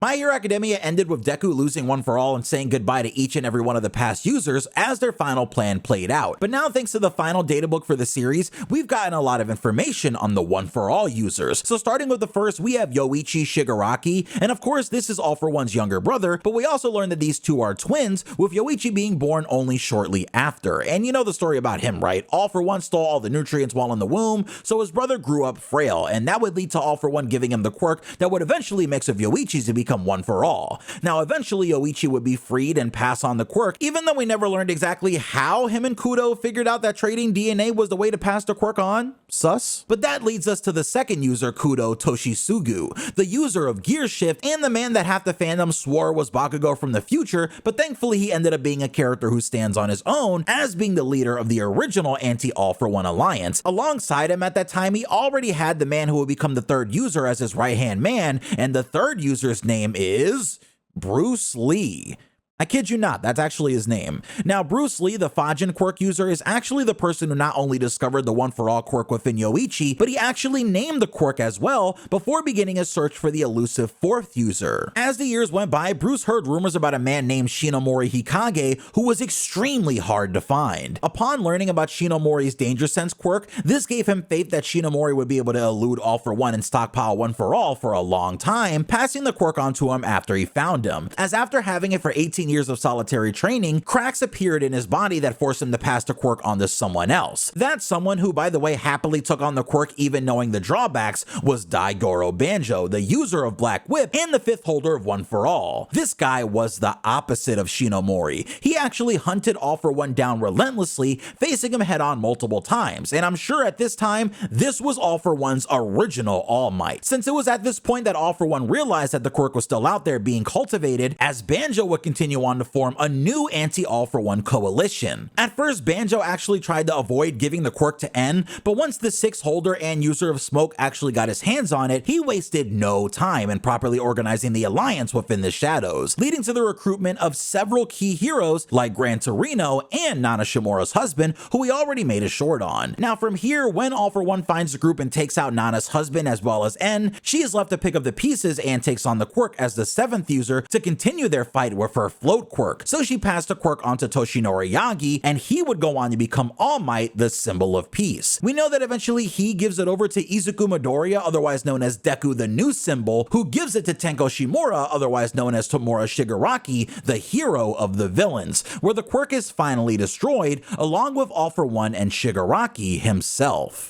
My Hero Academia ended with Deku losing One for All and saying goodbye to each and every one of the past users as their final plan played out. But now, thanks to the final databook for the series, we've gotten a lot of information on the One for All users. So starting with the first, we have YOICHI Shigaraki, and of course this is All for One's younger brother, but we also learned that these two are twins, with YOICHI being born only shortly after. And you know the story about him, right? All for One stole all the nutrients while in the womb, so his brother grew up frail, and that would lead to All for One giving him the quirk that would eventually mix with YOICHI's to become One for All. Now eventually YOICHI would be freed and pass on the quirk, even though we never learned exactly how him and Kudo figured out that trading DNA was the way to pass the quirk on. Sus. But that leads us to the second user, Kudo Toshitsugu, the user of Gear Shift and the man that half the fandom swore was Bakugo from the future, but thankfully he ended up being a character who stands on his own as being the leader of the original anti-All for One alliance. Alongside him at that time, he already had the man who would become the third user as his right-hand man, and the third user's name is Bruce Lee. I kid you not, that's actually his name. Now, Bruce Lee, the Fajin quirk user, is actually the person who not only discovered the One for All quirk within YOICHI, but he actually named the quirk as well before beginning a search for the elusive fourth user. As the years went by, Bruce heard rumors about a man named Shinomori Hikage who was extremely hard to find. Upon learning about Shinomori's Danger Sense quirk, this gave him faith that Shinomori would be able to elude All for One and stockpile One for All for a long time, passing the quirk on to him after he found him. As after having it for 18 years of solitary training, cracks appeared in his body that forced him to pass the quirk on to someone else. That someone, who by the way happily took on the quirk even knowing the drawbacks, was Daigoro Banjo, the user of Black Whip and the fifth holder of One for All. This guy was the opposite of Shinomori. He actually hunted All for One down relentlessly, facing him head on multiple times, and I'm sure at this time this was All for One's original All Might, since it was at this point that All for One realized that the quirk was still out there being cultivated, as Banjo would continue on to form a new anti-All for One coalition. At first, Banjo actually tried to avoid giving the quirk to N, but once the sixth holder and user of Smoke actually got his hands on it, he wasted no time in properly organizing the alliance within the shadows, leading to the recruitment of several key heroes like Gran Torino and Nana Shimura's husband, who we already made a short on. Now from here, when All for One finds the group and takes out Nana's husband as well as N, she is left to pick up the pieces and takes on the quirk as the seventh user to continue their fight with her float quirk. So she passed the quirk onto Toshinori Yagi, and he would go on to become All Might, the symbol of peace. We know that eventually he gives it over to Izuku Midoriya, otherwise known as Deku, the new symbol, who gives it to Tenko Shimura, otherwise known as Tomura Shigaraki, the hero of the villains, where the quirk is finally destroyed, along with All for One and Shigaraki himself.